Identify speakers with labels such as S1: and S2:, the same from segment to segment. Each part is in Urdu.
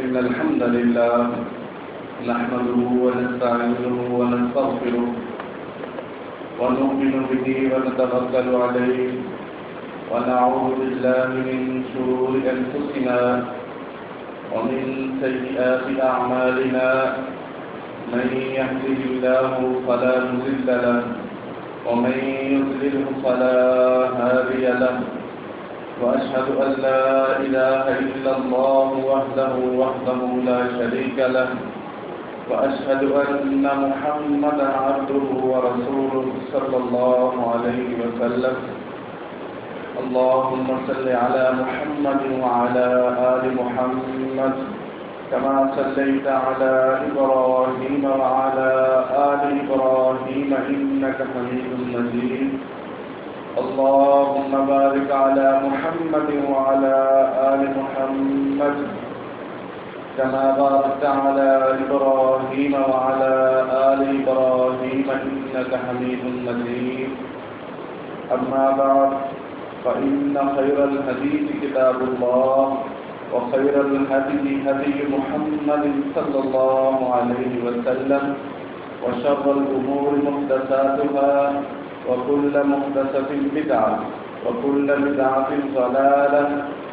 S1: إن الحمد لله نحمده ونستعينه ونستغفره ونؤمن به ونتوكل عليه ونعوذ بالله من شرور أنفسنا ومن سيئات أعمالنا من يهده الله فلا مضل له ومن يضلله فلا هادي له وأشهد أن لا إله إلا الله وحده لا شريك له وأشهد أن محمدا عبده ورسوله صلى الله عليه وسلم اللهم صل على محمد وعلى آل محمد كما صليت على إبراهيم وعلى آل إبراهيم إنك حميد مجيد اللهم بارك على محمد وعلى آل محمد كما باركت على إبراهيم وعلى آل إبراهيم إنك حميد مجيد أما بعد فإن خير الحديث كتاب الله وخير الهدي هدي محمد صلى الله عليه وسلم وشر الأمور محدثاتها وكل محدثة بدعة وكل بدعة ضلالة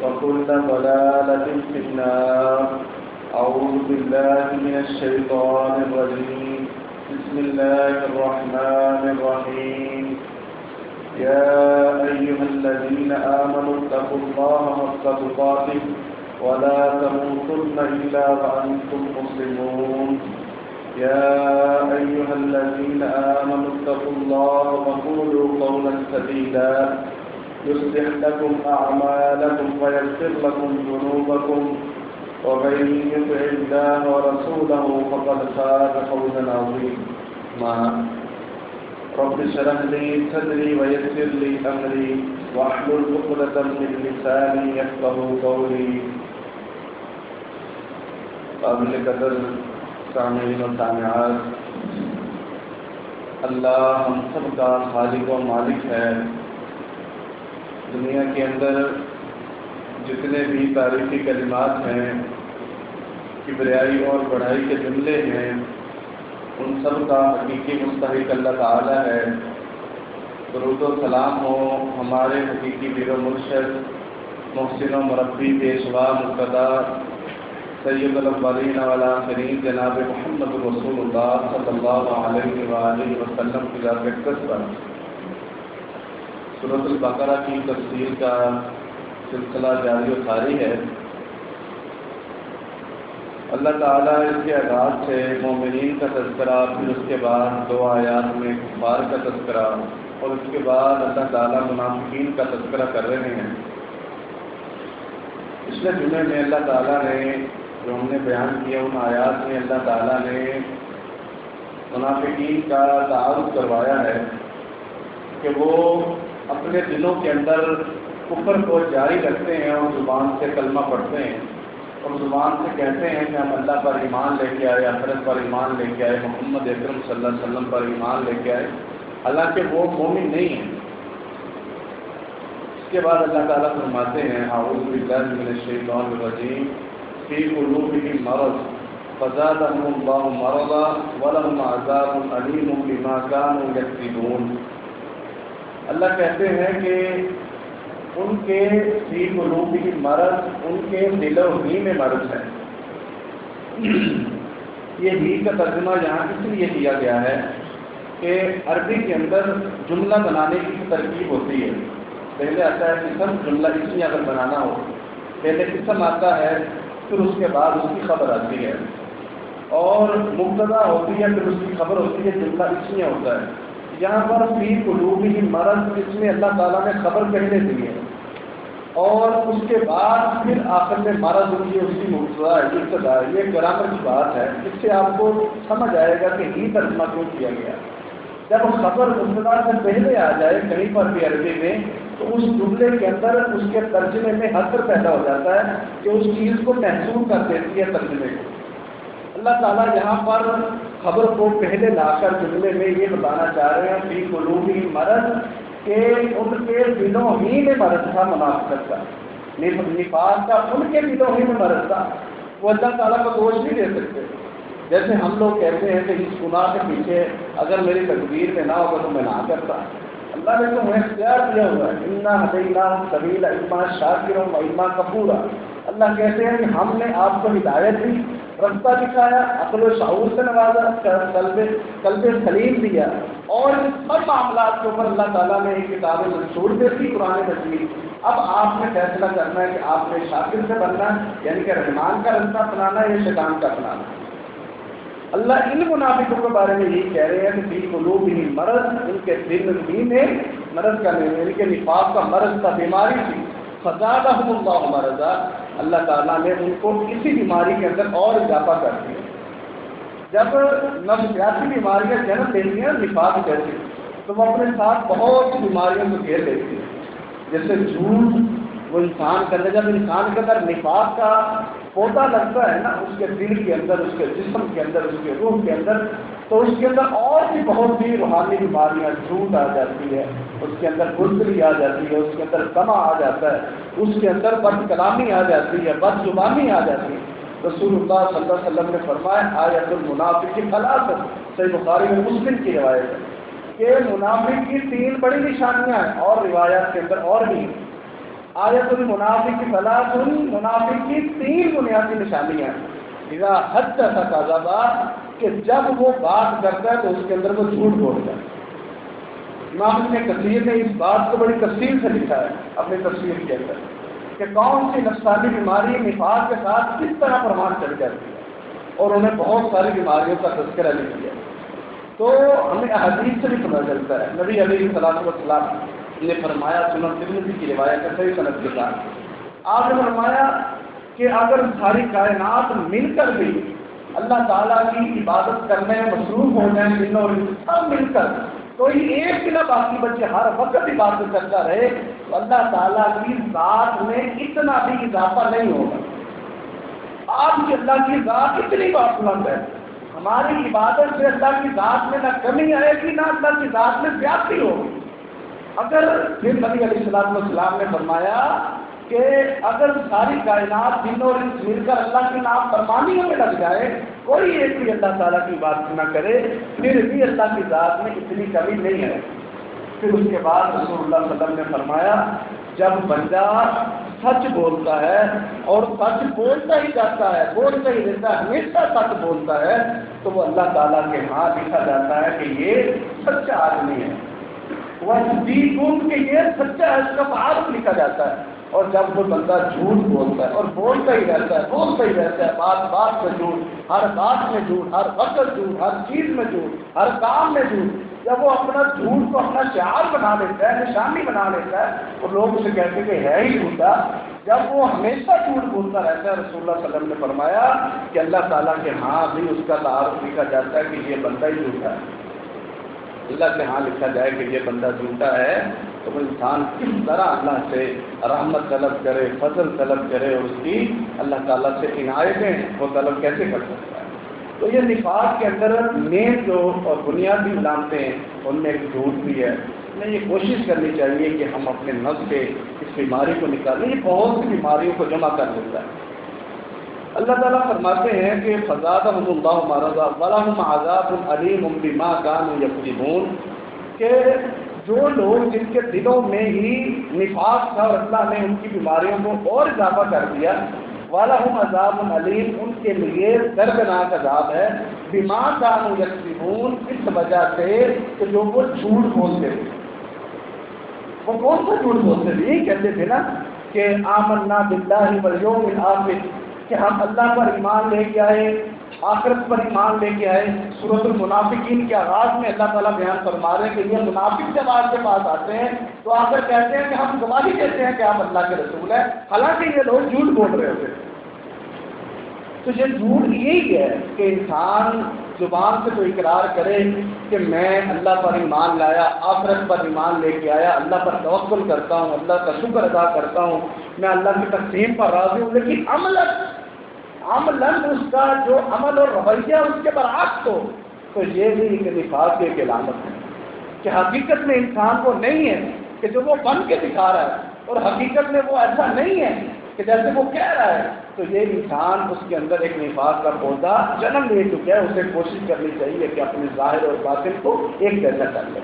S1: وكل ضلالة في النار أعوذ بالله من الشيطان الرجيم بسم الله الرحمن الرحيم يا أيها الذين آمنوا اتقوا الله حق تقاته ولا تموتن إلا وأنتم مسلمون يا أيها الذين آمنوا اتقوا الله وقولوا قولا سديدا يصلح لكم أعمالكم ويغفر لكم ذنوبكم ومن يطع الله ورسوله فقد فاز فوزا عظيما رب اشرح لي صدري ويسر لي أمري واحلل عقدة من لساني يفقهوا قولي. قابل قدر سامعین و سامعات، اللہ ہم سب کا خالق و مالک ہے. دنیا کے اندر جتنے بھی تاریخی کلمات ہیں، کبریائی اور بڑائی کے جملے ہیں، ان سب کا حقیقی مستحق اللہ تعالی ہے. درود و سلام ہو ہمارے حقیقی پیر و مرشد، محسن و مربی، پیشوا مقتدا، سید الاولین والآخرین جناب محمد رسول اللہ صلی اللہ علیہ وآلہ وسلم کی ذات اقدس پر سورۃ البقرہ کی تفسیر کا سلسلہ جاری و ساری ہے. اللہ تعالیٰ اس کے آغاز سے مومنین کا تذکرہ، پھر اس کے بعد 2 آیات میں کفار کا تذکرہ، اور اس کے بعد اللہ تعالیٰ منافقین کا تذکرہ کر رہے ہیں. پچھلے جمعے میں اللہ تعالیٰ نے جو ہم نے بیان کیا، ان آیات میں اللہ تعالیٰ نے منافقین کا تعارف کروایا ہے کہ وہ اپنے دلوں کے اندر کفر کو جاری رکھتے ہیں اور زبان سے کلمہ پڑھتے ہیں اور زبان سے کہتے ہیں کہ ہم اللہ پر ایمان لے کے آئے، آخرت پر ایمان لے کے آئے، محمد اکرم صلی اللہ علیہ وسلم پر ایمان لے کے آئے، حالانکہ وہ مومن نہیں ہیں. اس کے بعد اللہ تعالیٰ فرماتے ہیں اعوذ باللہ من الشیطان الرجیم فی قلوبہم مرض فزادہم اللہ مرضا ولہم عذاب علیم بما کانوا یکذبون. اللہ کہتے ہیں کہ ان کے فی قلوبہم مرض، ان کے دل و ہی میں مرض ہے. یہ ہی کا ترجمہ یہاں اس لیے کیا گیا ہے کہ عربی کے اندر جملہ بنانے کی ترکیب ہوتی ہے. پہلے آتا ہے قسم، جملہ اسمی اگر بنانا ہو پہلے قسم آتا ہے، پھر اس کے بعد اس کی خبر آتی ہے، اور مبتدا ہوتی ہے، پھر اس کی خبر ہوتی ہے، جملہ اسمی ہوتا ہے. یہاں پر فی قلوبہم مرض، اس میں اللہ تعالیٰ نے خبر پہلے دی ہے اور اس کے بعد پھر آخر میں مرض ہوتی ہے، اس کی مبتدا ہے، ابتدا ہے. یہ گرامر کی بات ہے، اس سے آپ کو سمجھ آئے گا کہ ہی ترجمہ کیوں کیا گیا. جب خبر مبتدا سے پہلے آ جائے کہیں پر بھی عربی میں، تو اس جملے کے اندر اس کے ترجمے میں حسر پیدا ہو جاتا ہے کہ اس چیز کو محسوس کر دیتی ہے ترجمے کو. اللہ تعالیٰ یہاں پر خبر کو پہلے لا کر جملے میں یہ بتانا چاہ رہے ہیں فی قلوبہم مرض، کہ ان کے دلوں ہی میں مرض تھا منافقت کا، نفاق کا ان کے دلوں ہی میں مرض تھا. وہ اللہ تعالیٰ کو دوش نہیں دے سکتے۔ جیسے ہم لوگ کہتے ہیں کہ اس گناہ کے پیچھے اگر میری تقدیر میں نہ ہوگا تو میں نہ کرتا۔ اللہ نے تو ہمیں اختیار دیا ہوا ہے، انا ہدیناہ السبیل اما شاکرا و اما کفورا۔ اللہ کہتے ہیں کہ ہم نے آپ کو ہدایت دی، رستہ دکھایا، عقل و شعور سے نوازا، قلب سلیم دیا، اور ان سب معاملات کے اوپر اللہ تعالیٰ نے ایک کتاب منشور دے دی، قرآن مجید۔ اب آپ نے فیصلہ کرنا ہے کہ آپ نے شاکر سے بننا ہے، یعنی کہ رحمان کا رستہ اپنانا ہے یا شیطان کا اپنانا۔ اللہ ان منافقوں کے بارے میں یہی کہہ رہے ہیں کہ فی قلوبہم مرض، ان کے دل میں مرض کا نہیں، یعنی کہ نفاق کا مرض تھا، بیماری تھی۔ فزادہم اللہ مرضا، اللہ تعالیٰ نے ان کو اسی بیماری کے اندر اور اضافہ کر دیا۔ جب نفسیاتی بیماریاں جنم لیتی ہیں نفاق جیسی، تو وہ اپنے ساتھ بہت سی بیماریوں کو گھیر لیتی ہیں، جیسے جھوٹ۔ وہ انسان کے اندر، جب انسان کے اندر نفاق کا پودا لگتا ہے نا، اس کے دل کے اندر، اس کے جسم کے اندر، اس کے روح کے اندر، تو اس کے اندر اور بھی بہت سی روحانی بیماریاں، جھوٹ آ جاتی ہے، اس کے اندر بزدلی آ جاتی ہے، اس کے اندر طمع آ جاتا ہے، اس کے اندر بد کلامی آ جاتی ہے، بد زبانی آ جاتی ہے۔ رسول اللہ صلی اللہ علیہ وسلم نے فرمایا آیت المنافق ثلاث، صحیح بخاری میں مسلم کی روایت ہے کہ منافق کی 3 بڑی نشانیاں ہیں، اور روایات کے اندر اور بھی ہیں۔ آیت المنافق ثلاث، منافق کی 3 بنیادی نشانیاں ہیں۔ اذا حدث کذب، کہ جب وہ بات کرتا ہے تو اس کے اندر وہ جھوٹ بولتا ہے۔ امام ابن کثیر نے اس بات کو بڑی تفصیل سے لکھا ہے اپنی تفسیر کے اندر کہ کون سی نفسانی بیماری نفاق کے ساتھ کس طرح پرمان چل جاتی ہے، اور انہیں بہت ساری بیماریوں کا تذکرہ لکھ دیا۔ تو ہمیں احادیث سے بھی پتہ چلتا ہے، نبی علیہ الصلوۃ والسلام نے فرمایا، سنن ترمذی کی روایت ہے صحیح سند کے ساتھ، آپ نے فرمایا کہ اگر ساری کائنات مل کر بھی اللہ تعالیٰ کی عبادت کرنے میں مصروف ہو جائیں، جن اور سب مل کر کوئی ایک بھی نہ باقی بچے ہر وقت عبادت کرتا رہے، تو اللہ تعالیٰ کی ذات میں اتنا بھی اضافہ نہیں ہوگا۔ آپ کی اللہ کی ذات اتنی بلند ہے، ہماری عبادت سے اللہ کی ذات میں نہ کمی آئے گی نہ اللہ کی ذات میں زیادتی ہوگی۔ اگر پھر نبی علیہ السلام نے فرمایا کہ اگر ساری کائنات جن اور انس مل کر اللہ کی نافرمانیوں میں لگ جائے، کوئی ایک بھی اللہ تعالیٰ کی بات نہ کرے، پھر بھی اللہ کی ذات میں اتنی کمی نہیں ہے۔ پھر اس کے بعد رسول اللہ صلی اللہ علیہ وسلم نے فرمایا جب بندہ سچ بولتا ہے اور سچ بولتا ہی جاتا ہے، بولتا ہی رہتا ہے، ہمیشہ سچ بولتا ہے، تو وہ اللہ تعالیٰ کے ہاں لکھا جاتا ہے کہ یہ سچا آدمی ہے، وہ کہ یہ سچا ہے، اس کا تعارف لکھا جاتا ہے۔ اور جب وہ بندہ جھوٹ بولتا ہے اور بولتا ہی رہتا ہے، بات بات میں جھوٹ، ہر بات میں جھوٹ، ہر وقت جھوٹ، ہر چیز میں جھوٹ، ہر کام میں جھوٹ، جب وہ اپنا جھوٹ کو اپنا شعار بنا لیتا ہے، نشانی بنا لیتا ہے، اور لوگ اسے کہتے ہیں کہ ہے ہی جھوٹا، جب وہ ہمیشہ جھوٹ بولتا رہتا ہے، رسول اللہ صلی اللہ علیہ وسلم نے فرمایا کہ اللہ تعالیٰ کے ہاں بھی اس کا تعارف لکھا جاتا ہے کہ یہ بندہ ہی جھوٹا ہے۔ اللہ کے ہاں لکھا جائے کہ یہ بندہ جھوٹا ہے، تو وہ انسان کس طرح اللہ سے رحمت طلب کرے، فضل طلب کرے، اور اس کی اللہ تعالیٰ سے عنایتیں وہ طلب کیسے کر سکتا ہے۔ تو یہ نفاق کے اندر مین جو اور بنیادی علامتیں ہیں ان میں ایک جھوٹ بھی ہے۔ ہمیں یہ کوشش کرنی چاہیے کہ ہم اپنے نفس سے اس بیماری کو نکالیں، یہ بہت سی بیماریوں کو جمع کر دیتا ہے۔ اللہ تعالیٰ فرماتے ہیں کہ فزادہم اللہ مرضا ولہم عذاب علیم بما کانوا یکذبون، کہ جو لوگ جن کے دلوں میں ہی نفاق تھا اور اللہ نے ان کی بیماریوں کو اور اضافہ کر دیا، وَلَهُمْ عَذَابٌ عَلِيمٌ، ان کے لیے دردناک عذاب ہے، بِمَا كَانُوا يَكْذِبُونَ، اس وجہ سے کہ جو وہ جھوٹ بولتے تھے۔ وہ کون سا جھوٹ بولتے تھے؟ یہی کہتے تھے نا کہ آمنا باللہ والیوم الآخر، کہ ہم اللہ پر ایمان لے کے آئے، آخرت پر ایمان لے کے آئے۔ سورۃ المنافقین کے آغاز میں اللہ تعالیٰ بیان فرما رہے ہیں کہ یہ منافق جب آپ کے پاس آتے ہیں تو آ کر کہتے ہیں کہ ہم گواہی دیتے ہیں کہ آپ اللہ کے رسول ہیں، حالانکہ یہ لوگ جھوٹ بول رہے ہوتے ہیں۔ تو یہ جھوٹ یہی ہے کہ انسان زبان سے تو اقرار کرے کہ میں اللہ پر ایمان لایا، آخرت پر ایمان لے کے آیا، اللہ پر توکل کرتا ہوں، اللہ کا شکر ادا کرتا ہوں، میں اللہ کی تقسیم پر راضی ہوں، لیکن عملاً اس کا جو عمل اور رویہ اس کے برعکس ہو، تو یہ بھی ایک نفاق کی ایک علامت ہے کہ حقیقت میں انسان وہ نہیں ہے کہ جو وہ بن کے دکھا رہا ہے، اور حقیقت میں وہ ایسا نہیں ہے کہ جیسے وہ کہہ رہا ہے تو یہ انسان اس کے اندر ایک نفاق کا پودا جنم لے چکا ہے، اسے کوشش کرنی چاہیے کہ اپنے ظاہر اور باطن کو ایک جیسا کر لے،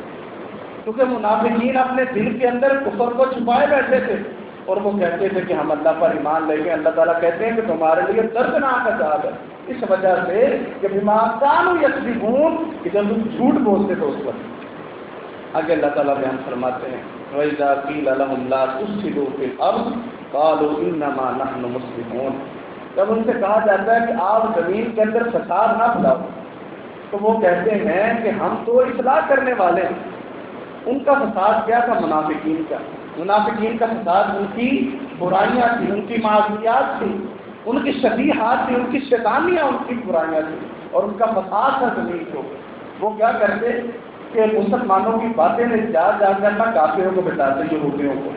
S1: کیونکہ منافقین اپنے دل کے اندر کفر کو چھپائے بیٹھے تھے اور وہ کہتے تھے کہ ہم اللہ پر ایمان لیں گے، اللہ تعالیٰ کہتے ہیں کہ تمہارے لیے دردناک عذاب ہے اس وجہ سے کہ بما کانوا یکذبون، کہ جب تم جھوٹ بولتے تو اس وقت۔ آگے اللہ تعالیٰ بیان فرماتے ہیں وَإِذَا قِيلَ لَهُمْ لَا تُفْسِدُوا فِي الْأَرْضِ قَالُوا إِنَّمَا نَحْنُ مُصْلِحُونَ، جب ان سے کہا جاتا ہے کہ آپ زمین کے اندر فساد نہ پھیلاؤ تو وہ کہتے ہیں کہ ہم تو اصلاح کرنے والے ہیں۔ ان کا فساد کیا تھا؟ منافقین کا، منافقین کا فساد ان کی برائیاں تھیں، ان کی معصیات تھیں، ان کی شبیہات تھیں، ان کی شیطانیاں ان کی برائیاں تھیں، اور ان کا فساد تھا زمین کو۔ وہ کیا کرتے کہ مسلمانوں کی باتیں نہیں جا کر نہ کافروں کو بتاتے یہودیوں کو،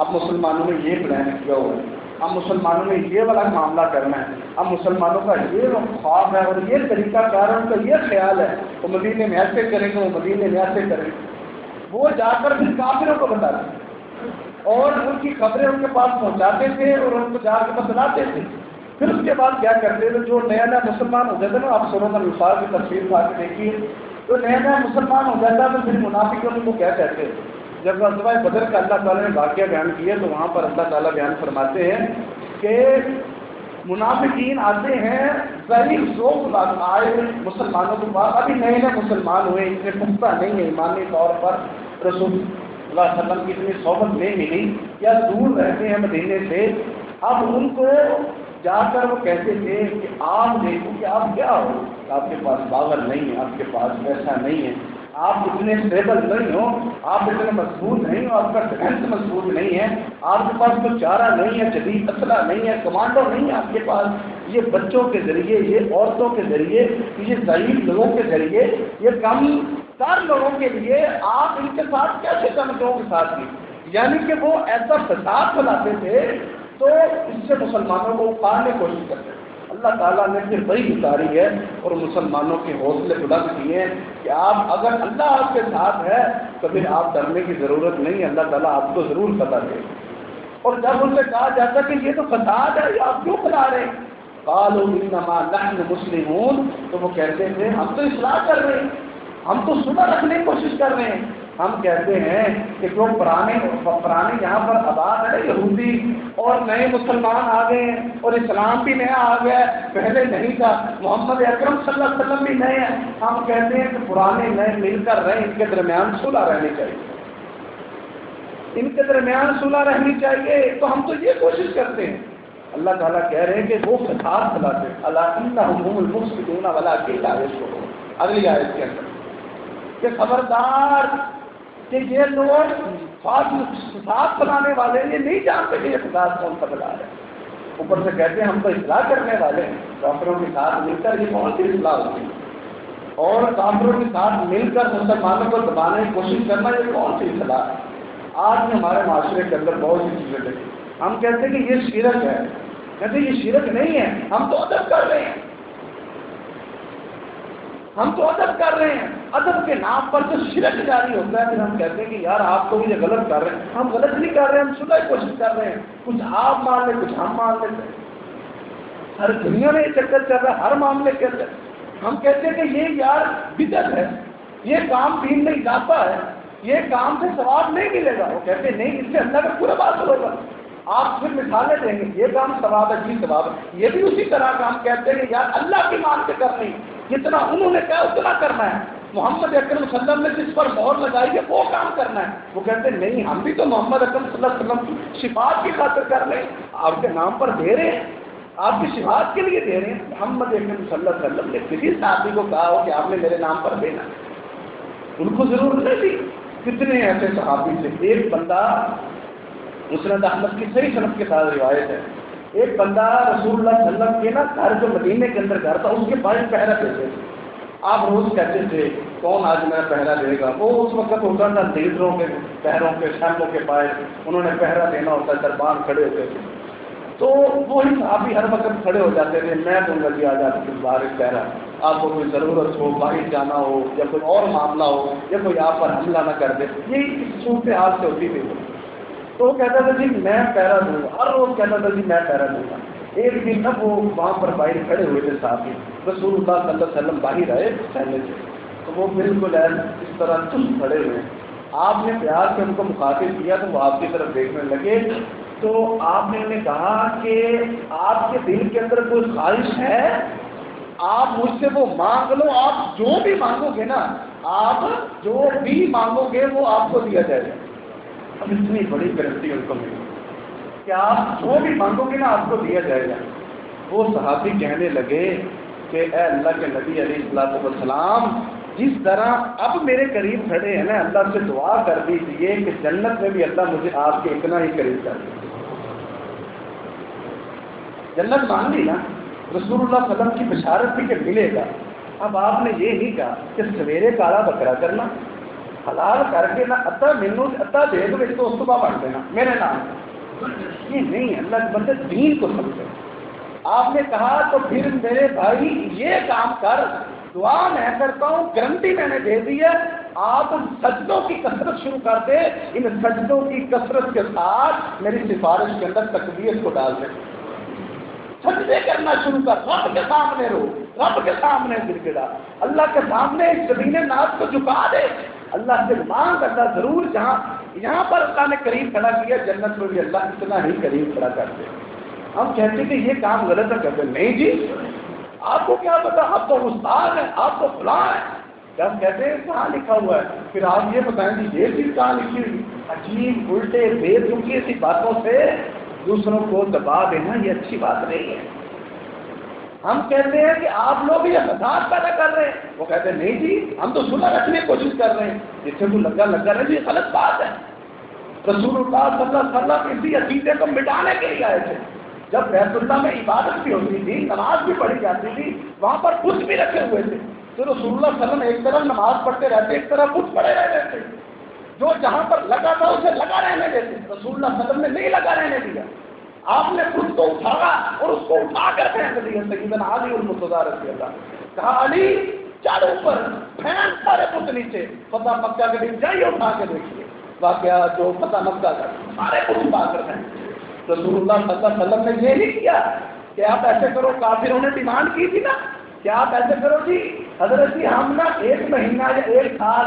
S1: اب مسلمانوں نے یہ پلان کیا ہوا ہے، اب مسلمانوں نے یہ والا معاملہ کرنا ہے، اب مسلمانوں کا یہ خواب ہے اور یہ طریقہ کار ان کا یہ خیال ہے، وہ مدینے میں ایسے کریں گے، وہ مدینے میں ایسے کریں گے۔ وہ جا کر پھر کافروں کو بتاتے اور ان کی خبریں ان کے پاس پہنچاتے تھے اور ان کو جا کے بتلاتے تھے۔ پھر اس کے بعد کیا کرتے تھے؟ جو نیا نیا مسلمان ہو جاتا نا، آپ سورہ النفال کی تفسیر پا کے دیکھیے، تو نیا نیا مسلمان ہو جاتا تو پھر منافق ان کو کیا کہتے ہیں؟ جب غزوہ بدر کا اللہ تعالیٰ نے واقعہ بیان کیا تو وہاں پر اللہ تعالیٰ بیان فرماتے ہیں کہ منافقین آتے ہیں ظاہر ذوق آئے مسلمانوں کے بعد، ابھی نئے نئے مسلمان ہوئے، اتنے پختہ نہیں ہے ایمانی طور پر، رسول اللہ علیہ وسلم کی اتنی صحبت نہیں ملی یا دور رہتے ہیں مدینے سے۔ اب ان کو جا کر وہ کہتے تھے کہ آپ دیکھو کہ آپ کیا ہو، آپ کے پاس باور نہیں ہے، آپ کے پاس پیسہ نہیں ہے، آپ اتنے اسٹیبل نہیں ہو، آپ اتنے مضبوط نہیں ہو، آپ کا ڈیفینس مضبوط نہیں ہے، آپ کے پاس کوئی چارہ نہیں ہے، جدید اسلحہ نہیں ہے، کمانڈو نہیں ہے آپ کے پاس، یہ بچوں کے ذریعے، یہ عورتوں کے ذریعے، یہ ضعیف لوگوں کے ذریعے، یہ کم تر لوگوں کے لیے آپ ان کے ساتھ کیسے کمزوروں کے ساتھ بھی، یعنی کہ وہ ایسا فساد پھیلاتے تھے تو اس سے مسلمانوں کو پانے کی کوشش کرتے ہیں۔ اللہ تعالیٰ نے پھر وہی اتاری ہے اور مسلمانوں کے حوصلے بلند کیے ہیں کہ آپ اگر اللہ آپ کے ساتھ ہے تو پھر آپ ڈرنے کی ضرورت نہیں ہے، اللہ تعالیٰ آپ کو ضرور پتہ دے۔ اور جب ان سے کہا جاتا کہ یہ تو فساد ہے، یہ آپ کیوں پھیلا رہے ہیں؟ قالوا انما نحن مسلمون، تو وہ کہتے تھے ہم تو اصلاح کر رہے ہیں، ہم تو صلح رکھنے کی کوشش کر رہے ہیں۔ ہم کہتے ہیں کہ جو پرانے یہاں پر آباد ہے یہودی اور نئے مسلمان آ گئے ہیں اور اسلام بھی نیا آ گیا ہے، پہلے نہیں تھا، محمد اکرم صلی اللہ علیہ وسلم بھی نئے ہیں، ہم کہتے ہیں کہ پرانے نئے مل کر رہیں، ان کے درمیان صلح رہنی چاہیے، ان کے درمیان صلح رہنی چاہیے، تو ہم تو یہ کوشش کرتے ہیں۔ اللہ تعالیٰ کہہ رہے ہیں کہ وہ فساد پھیلاتے ہیں، الا انہم هم المفسدون ولکن لا یشعرون۔ اگلی آیت کے اندر کہ خبردار کہ یہ لوگ فساد پھیلانے والے ہیں، یہ نہیں جانتے کہ یہ فساد کون سا پھیلا رہے ہیں، اوپر سے کہتے ہیں ہم تو اصلاح کرنے والے ہیں۔ کافروں کے ساتھ مل کر یہ کون سی اصلاح ہوتی ہے؟ اور کافروں کے ساتھ مل کر مسلمانوں کو دبانے کی کوشش کرنا یہ کون سی اصلاح ہے؟ آج میں ہمارے معاشرے کے اندر بہت سی چیزیں دیکھیں، ہم کہتے ہیں کہ یہ شرک ہے، کہتے ہیں یہ شرک نہیں ہے، ہم تو ادب کر رہے ہیں، ہم تو ادب کر رہے ہیں، ادب کے نام پر جو شرک جاری ہوتا ہے پھر ہم کہتے ہیں کہ یار آپ تو یہ غلط کر رہے ہیں۔ ہم غلط نہیں کر رہے ہیں، ہم صلح کی کوشش کر رہے ہیں، کچھ آپ مان لیں کچھ ہم مان لیتے ہیں، ہر دنیا میں یہ چکر چل رہا ہے، ہر معاملے کے اندر ہم کہتے ہیں کہ یہ یار بدعت ہے، یہ کام دین میں اضافہ ہے، یہ کام سے ثواب نہیں ملے گا۔ وہ کہتے ہیں نہیں، اس سے اللہ کا پورا بات ہوگا، آپ پھر مثالیں دیں گے، یہ کام ثواب ہے، جی ثواب ہے، یہ بھی اسی طرح کا ہم کہتے ہیں کہ یار اللہ کی مان کے کرنی، جتنا انہوں نے کہا اتنا کرنا ہے، محمد اکرم صلی اللہ علیہ وسلم نے جس پر مہر لگائی ہے وہ کام کرنا ہے۔ وہ کہتے ہیں نہیں، ہم بھی تو محمد اکرم صلی اللہ علیہ وسلم کی شفاعت کی خاطر کر رہے ہیں، آپ کے نام پر دے رہے ہیں، آپ کی شفاعت کے لیے دے رہے ہیں۔ محمد اکرم صلی اللہ علیہ وسلم نے کسی صحابی کو کہا ہو کہ آپ نے میرے نام پر دینا، ان کو ضرورت نہیں تھی۔ کتنے ایسے صحابی سے، ایک بندہ مسند احمد کی صحیح صنعت کے ساتھ روایت ہے، ایک بندہ رسول اللہ صلی اللہ علیہ وسلم کے نا گھر جو مدینے کے اندر گھر تھا اس کے بارے پہرا دیتے تھے، آپ روز کہتے تھے کون آج میرا پہرا دے گا، وہ اس وقت ہوتا تھا لیڈروں کے پہروں کے شہروں کے پائے انہوں نے پہرا دینا ہوتا ہے، دربان کھڑے ہوتے تھے، تو وہی صحابی ہر وقت کھڑے ہو جاتے تھے، میں دوں گا جی آج آپ کے باہر پہرا، آپ کو کوئی ضرورت ہو، باہر جانا ہو یا کوئی اور معاملہ ہو یا کوئی آپ پر حملہ نہ کر دے، یہی صورت حال سے ہوتی تھی۔ تو وہ کہتا تھا جی میں پہرا دوں گا، ہر روز کہتا تھا جی میں پہرا دوں گا۔ ایک دن اب وہ وہاں پر باہر کھڑے ہوئے تھے صحابی، رسول اللہ صلی اللہ علیہ وسلم باہر آئے پہلے سے، تو وہ بالکل اس طرح چست کھڑے ہوئے، آپ نے پیار سے ان کو مخاطب کیا تو وہ آپ کی طرف دیکھنے لگے، تو آپ نے انہیں کہا کہ آپ کے دل کے اندر کوئی خواہش ہے، آپ مجھ سے وہ مانگ لو، آپ جو بھی مانگو گے نا، آپ جو بھی مانگو گے وہ آپ کو دیا جائے گا۔ اب اتنی بڑی گارنٹی ان کو ملی کہ آپ جو بھی مانگو گے نا آپ کو دیا جائے گا۔ وہ صحابی کہنے لگے کہ اے اللہ کے نبی علیہ الصلوۃ والسلام، جس طرح اب میرے قریب کھڑے ہیں نا، اللہ سے دعا کر دیجیے کہ جنت میں بھی اللہ مجھے آپ کے اتنا ہی قریب کر دے۔ جنت مان لی نا، رسول اللہ صلی اللہ علیہ وسلم کی بشارت تھی کہ ملے گا۔ اب آپ نے یہ نہیں کہا کہ سویرے کالا بکرا کرنا، حلال کر کے نہ اتا مینو اتا دے دو تو اس صبح بڑھ دینا میرے نام، یہ نہیں، اللہ کے بندے دین کو سمجھے۔ آپ نے کہا تو پھر میرے بھائی یہ کام کر، دعا میں کرتا ہوں، گارنٹی میں نے دے دی ہے، آپ سجدوں کی کثرت شروع کر دے، ان سجدوں کی کثرت کے ساتھ میری سفارش کے اندر تقدیر کو ڈال دے، سجدے کرنا شروع کر، رب کے سامنے رو، رب کے سامنے گر گڑا، اللہ کے سامنے زمین ناز کو جھکا دے، اللہ سے مانگ، اللہ ضرور جہاں یہاں پر اللہ نے قریب کھڑا کیا، جنت میں بھی اللہ اتنا ہی قریب کھڑا کر دے۔ ہم کہتے کہ یہ کام غلط ہے، کہتے نہیں جی آپ کو کیا پتا، آپ تو استاد ہیں، آپ تو فلاں ہیں، جب کہتے ہیں کہاں لکھا ہوا ہے، پھر آپ یہ بتائیں گے یہ چیز کہاں لکھی ہوئی؟ عجیب الٹے بے تکی ایسی باتوں سے دوسروں کو دبا دینا یہ اچھی بات نہیں ہے۔ ہم کہتے ہیں کہ آپ لوگ یہ فساد پیدا کر رہے ہیں، وہ کہتے ہیں نہیں جی ہم تو صلح رکھنے کی کوشش کر رہے ہیں، جس سے وہ لگا رہے جی یہ غلط بات ہے۔ رسول اللہ صلی اللہ علیہ وسلم اسی عقیدے کو مٹانے کے لیے آئے تھے۔ جب بیت اللہ میں عبادت بھی ہوتی تھی، نماز بھی پڑھی جاتی تھی، وہاں پر بت بھی رکھے ہوئے تھے، تو رسول اللہ صلی اللہ علیہ وسلم ایک طرف نماز پڑھتے رہتے، ایک طرف بت پڑے رہتے تھے، جو جہاں پر لگا تھا اسے لگا رہنے دیتے، رسول اللہ صلی اللہ علیہ وسلم نے نہیں لگا رہنے دیا، آپ نے خود کو اٹھایا اور اس کو اٹھا کر پھینک دیا۔ سیدنا علی المرتضیٰ رضی اللہ کہا علی چل اوپر، پھینک سارے بت نیچے، فتح مکہ کے دن جائیے اٹھا کے دیکھیے واقعہ جو فتح مکہ کا سارے بت اٹھا کر پھینک۔ رسول اللہ صلی اللہ علیہ وسلم نے یہ نہیں کیا کہ آپ ایسے کرو، کافروں نے ڈیمانڈ کی تھی نا کہ آپ ایسے کرو جی حضرت جی ہم نا 1 مہینہ یا 1 سال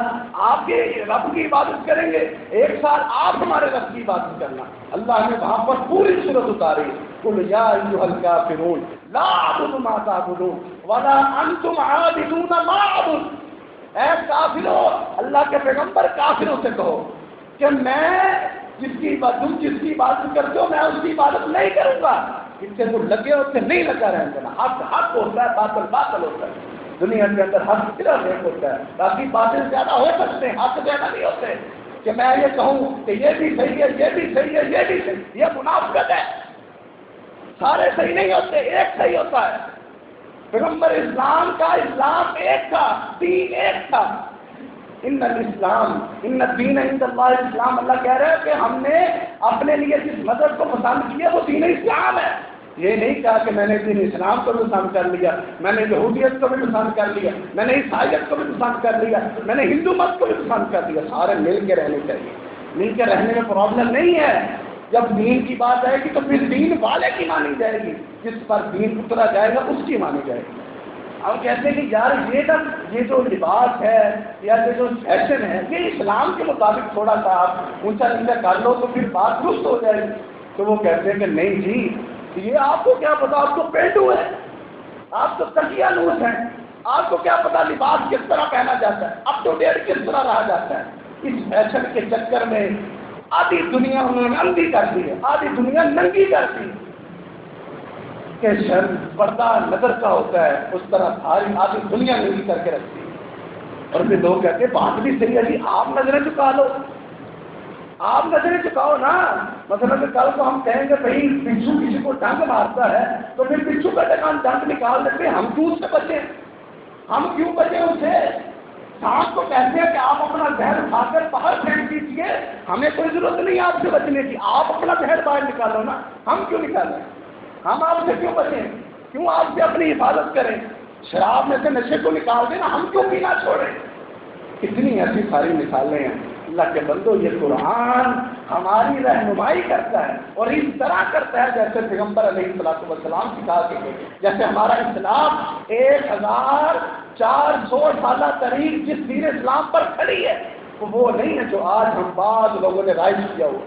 S1: آپ کے رب کی عبادت کریں گے، 1 سال آپ ہمارے رب کی عبادت کرنا۔ اللہ نے وہاں پر پوری صورت اتاری، قل یا ایھا الکافرون لا اعبد ما تعبدون ولا انتم عابدون ما اعبد۔ اے کافروں، اللہ کے پیغمبر کافروں سے کہو کہ میں جس کی عبادت کرتے ہو میں اس کی عبادت نہیں کروں گا، اس سے تو لگے ہوتے نہیں لگا رہنے دینا، حق حق ہوتا ہے، باطل باطل ہوتا ہے، دنیا کے اندر حق صرف ایک ہوتا ہے، باقی باطل زیادہ ہو سکتے ہیں، حق زیادہ نہیں ہوتے۔ کہ میں یہ کہوں کہ یہ بھی صحیح ہے، یہ بھی صحیح ہے، یہ بھی صحیح، یہ منافقت ہے، سارے صحیح نہیں ہوتے، ایک صحیح ہوتا ہے۔ پیغمبر اسلام کا اسلام ایک تھا، دین ایک تھا، ان الاسلام ان الدین عند اللہ اسلام، اللہ کہہ رہے ہیں کہ ہم نے اپنے لیے جس مذہب کو پسند کیا وہ دین اسلام ہے۔ یہ نہیں کہا کہ میں نے دین اسلام کو بھی پسند کر لیا، میں نے یہودیت کو بھی پسند کر لیا، میں نے عیسائیت کو بھی پسند کر لیا، میں نے ہندو مت کو بھی پسند کر لیا، سارے مل کے رہنے چاہیے، مل کے رہنے میں پرابلم نہیں ہے۔ جب دین کی بات آئے گی تو پھر دین والے کی مانی جائے گی، جس پر دین اترا جائے گا اس کی مانی جائے گی۔ ہم کہتے ہیں کہ یار یہ جو لباس ہے یا یہ جو فیشن ہے یہ اسلام کے مطابق تھوڑا سا آپ اونچا نیچا کر لو تو پھر بات درست ہو جائے گی۔ تو وہ کہتے ہیں کہ نہیں جی یہ آپ کو کیا پتا، آپ کو پینڈو ہے، آپ تو تکیہ نوس ہیں، آپ کو کیا پتا لباس کس طرح پہنا جاتا ہے، اپ ٹو ڈیٹ کس طرح رہا جاتا ہے۔ اس فیشن کے چکر میں آدھی دنیا انہوں نے اندھی کر دی ہے، آدھی دنیا ننگی کر دی ہے کہ شر پردہ نظر کا ہوتا ہے، اس طرح ساری آدھی دنیا ننگی کر کے رکھتی ہے۔ اور پھر لوگ کہتے ہیں بات بھی صحیح ہے جی، آپ نظریں چکا لو، آپ نظریں چکاؤ نا۔ مثلا کہ کل کو ہم کہیں گے بھائی بچھو کسی کو ڈنگ مارتا ہے تو پھر بچھو کا ڈنگ نکال دیتے ہیں، ہم کیوں اس سے بچیں، ہم کیوں بچیں اس سے؟ سانپ کو کہتے ہیں کہ آپ اپنا زہر کھا کر باہر پھینک دیجیے، ہمیں کوئی ضرورت نہیں آپ سے بچنے کی، آپ اپنا زہر باہر نکالو نا، ہم کیوں نکالیں، ہم آپ سے کیوں بچیں، کیوں آپ سے اپنی حفاظت کریں؟ شراب میں سے نشے کو نکال دیں نا، ہم کیوں پینا چھوڑیں؟ کتنی ایسی ساری مثالیں ہیں۔ اللہ کے بندو یہ قرآن
S2: ہماری رہنمائی کرتا ہے، اور اس طرح کرتا ہے جیسے پیغمبر علیہ السلام سکھا کے گئے۔ جیسے ہمارا اسلام 1400 سالہ تاریخ جس دین اسلام پر کھڑی ہے وہ نہیں ہے جو آج ہم بعض لوگوں نے رائج کیا ہو۔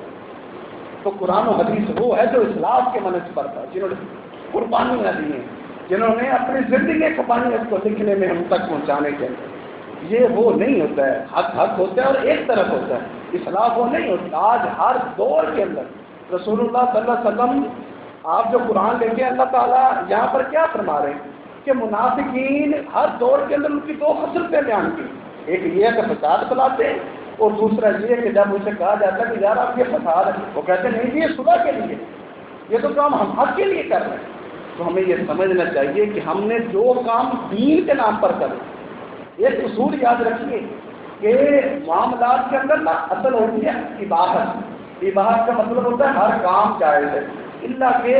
S2: تو قرآن و حدیث وہ ہے جو اسلام کے منہج پر تھا، جنہوں نے قربانیاں دی ہیں، جنہوں نے اپنی زندگی قربانی اس کو لکھنے میں ہم تک پہنچانے کے لیے۔ یہ وہ نہیں ہوتا ہے، حق حق ہوتا ہے اور ایک طرف ہوتا ہے، اصلاح وہ نہیں ہوتا۔ آج ہر دور کے اندر رسول اللہ صلی اللہ علیہ وسلم آپ جو قرآن لے کے اللہ تعالیٰ یہاں پر کیا فرما رہے ہیں کہ منافقین ہر دور کے اندر ان کی دو خصلتیں بیان کی، ایک یہ ہے کہ فساد پھیلاتے ہیں، اور دوسرا یہ کہ جب ان سے کہا جاتا ہے کہ یار آپ یہ فساد ہے، وہ کہتے ہیں نہیں یہ صلح کے لیے، یہ تو کام ہم حق کے لیے کر رہے ہیں۔ تو ہمیں یہ سمجھنا چاہیے کہ ہم نے جو کام دین کے نام پر کرے، ایک اصول یاد رکھیے کہ معاملات کے اندر نا اصل ہوتی ہے اباحت۔ اباحت کا مطلب ہوتا ہے ہر کام جائز ہے، اللہ کے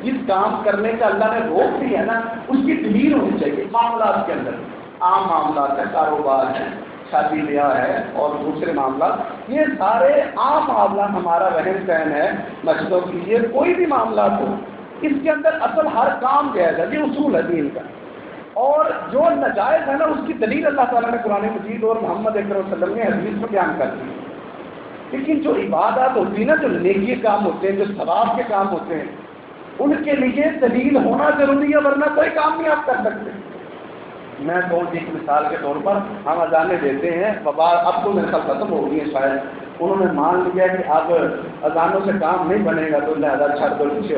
S2: جس کام کرنے کا اللہ نے روک دی ہے نا اس کی دلیل ہونی چاہیے۔ معاملات کے اندر عام معاملات ہے، کاروبار ہے، شادی بیاہ ہے اور دوسرے معاملات، یہ سارے عام معاملات، ہمارا رہن سہن ہے، مسجدوں کی، یہ کوئی بھی معاملات ہو، اس کے اندر اصل ہر کام جائز ہے، یہ اصول ہے دین کا۔ اور جو ناجائز ہے نا اس کی دلیل اللہ تعالیٰ نے قرآن مجید اور محمد اکرم صلی اللہ علیہ وسلم نے حدیث میں بیان کر دی۔ لیکن جو عبادات ہوتی ہے نا، جو نیکی کام ہوتے ہیں، جو ثواب کے کام ہوتے ہیں، ان کے لیے دلیل ہونا ضروری ہے، ورنہ کوئی کام نہیں آپ کر سکتے۔ میں کہوں ایک مثال کے طور پر ہم اذانیں دیتے ہیں، وبا اب تو میرے ساتھ ختم ہو گئی ہے شاید، انہوں نے مان لیا کہ اب اذانوں سے کام نہیں بنے گا تو لہٰذا چھڑ دو پیچھے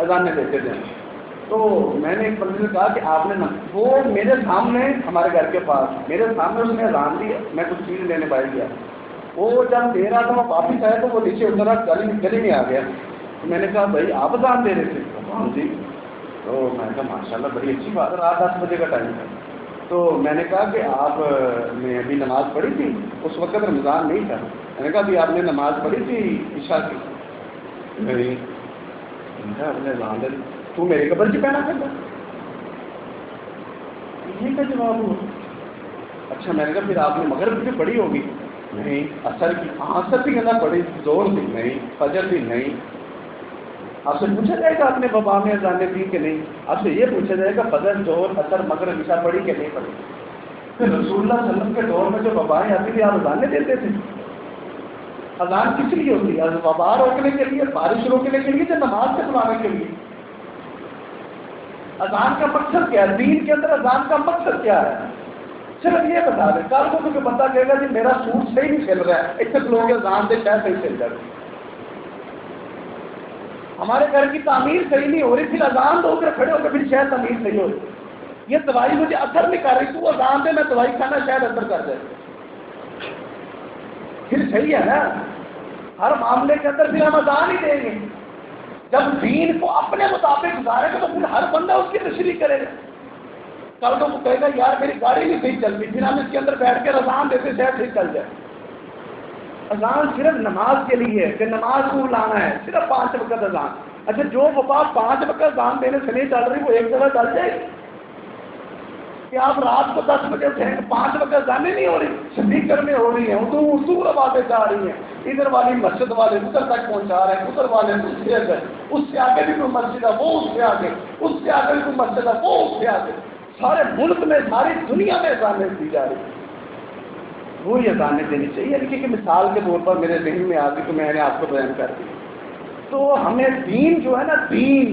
S2: اذانیں دیتے تھے۔ تو میں نے ایک بندے سے کہا کہ آپ نے وہ میرے سامنے ہمارے گھر کے پاس میرے سامنے اس نے اذان دی، میں کچھ چیز لینے باہر گیا، وہ جب دے رہا تھا وہ واپس آیا تو وہ نیچے اترا گلی میں آ گیا۔ میں نے کہا بھائی آپ اذان دے رہے تھے؟ ہاں جی۔ تو میں نے کہا ماشاء اللہ بڑی اچھی بات ہے، رات 10 بجے کا ٹائم تھا۔ تو میں نے کہا کہ آپ نے ابھی نماز پڑھی تھی؟ اس وقت رمضان نہیں تھا۔ میں نے کہا ابھی آپ نے نماز پڑھی تھی عشاء کی؟ نہیں۔ آپ نے اذان دے تو میرے قبر کی پہنا کرتا، یہ کا جواب ہو؟ اچھا میں نے کہا پھر آپ نے مغرب کی پڑھی ہوگی؟ نہیں۔ اثر کی؟ اثر کی کہنا پڑھی، زور بھی نہیں، فجر بھی نہیں۔ آپ سے پوچھا جائے گا آپ نے وبا میں اذانیں دی کہ نہیں؟ آپ سے یہ پوچھا جائے گا فجر ظہر اثر مغرب عشاء پڑھی کہ نہیں پڑھی؟ پھر رسول اللہ صلی اللہ علیہ وسلم کے دور میں جو وبائیں آتی تھی آپ اذانیں دیتے تھے؟ اذان کس لیے ہوتی ہے؟ وبا روکنے کے لیے، بارش روکنے کے لیے، یا نماز کے بلانے کے لیے؟ اذان کا مقصد کیا ہے؟ دین کے اندر اذان کا مقصد کیا ہے؟ صرف یہ بتا دیں، کل کو کیونکہ بندہ کہے گا کہ میرا سوٹ صحیح نہیں چل رہا ہے، اتنے لوگ اذان سے کیا صحیح چل رہا ہے، ہمارے گھر کی تعمیر صحیح نہیں ہو رہی، پھر اذان دو کر کھڑے ہو کے پھر شاید تعمیر صحیح ہو رہی، یہ دوائی مجھے اثر نہیں کر رہی، تو اذان دے میں دوائی کھانا شاید اثر کر جائے، پھر صحیح ہے نا؟ ہر معاملے کے اندر پھر ہم اذان ہی دیں گے۔ جب دین کو اپنے مطابق گزارے گا تو پھر ہر بندہ اس کی تشریح کرے گا۔ کل کو کہے گا یار میری گاڑی نہیں صحیح چل رہی، پھر ہم اس کے اندر بیٹھ کر اذان دیتے شاید صحیح چل جائے۔ اذان صرف نماز کے لیے ہے کہ نماز کو لانا ہے، صرف 5 وقت اذان۔ اچھا جو وبا 5 وقت اذان دینے سے نہیں چل رہی وہ ایک جگہ چل جائے گی کہ آپ رات کو 10 بجے اٹھیں 5 وقت اذانیں نہیں ہو رہی، اسپیکر میں ہو رہی ہیں، اردو آوازیں جا رہی ہیں، ادھر والی مسجد والے ادھر تک پہنچا رہے ہیں، ادھر والے اس سے آگے بھی کوئی مسجد ہے وہ اس سے آگے، اس سے آگے بھی کوئی مسجد ہے وہ اس سے آگے، سارے ملک میں ساری دنیا میں اذانیں دی جا رہی ہیں۔ وہی اذانیں دینی چاہیے، لیکن کہ مثال کے طور پر میرے ذہن میں آ گئی تو میں نے آپ کو بیان کر دی۔ تو ہمیں دین جو ہے نا، دین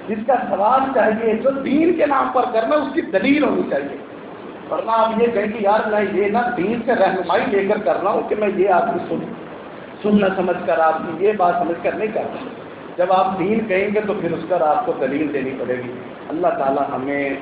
S2: جس کا ثواب چاہیے، جو دین کے نام پر کرنا اس کی دلیل ہونی چاہیے، ورنہ آپ یہ کہیں کہ یار میں یہ نا دین سے رہنمائی لے کر کر رہا ہوں کہ میں یہ آپ کی سننا سمجھ کر آپ کی یہ بات سمجھ کر نہیں کرتا۔ جب آپ دین کہیں گے تو پھر اس پر آپ کو دلیل دینی پڑے گی۔ اللہ تعالی ہمیں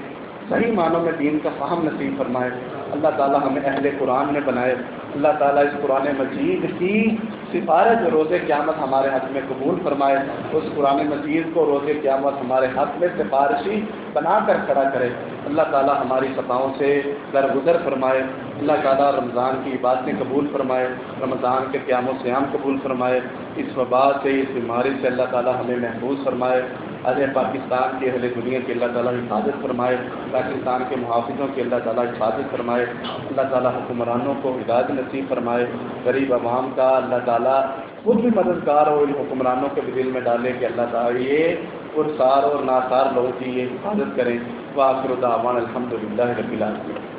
S2: صحیح معنوں میں دین کا فہم نصیب فرمائے، اللہ تعالی ہمیں اہل قرآن میں بنائے، اللہ تعالی اس قرآن مجید کی سفارش روز قیامت ہمارے حق میں قبول فرمائے، اس قرآن مجید کو روز قیامت ہمارے حق میں سفارشی بنا کر کھڑا کرے، اللہ تعالی ہماری خطاؤں سے درگزر فرمائے، اللہ تعالی رمضان کی عبادتیں قبول فرمائے، رمضان کے قیام و صیام قبول فرمائے، اس وبا سے اس بیماری سے اللہ تعالی ہمیں محفوظ فرمائے،
S1: اہل پاکستان کے اہل دنیا کی اللہ تعالیٰ حفاظت فرمائے، پاکستان کے محافظوں کی اللہ تعالیٰ حفاظت فرمائے، اللہ تعالیٰ حکمرانوں کو ہدایت نصیب فرمائے، غریب عوام کا اللہ تعالیٰ خود بھی مددگار ہو ان حکمرانوں کے دل میں ڈالے کہ اللہ تعالیٰ یہ پرسار اور ناصار لوگوں کی یہ حفاظت کریں۔ وآخر دعوانا الحمدللہ رب العالمین۔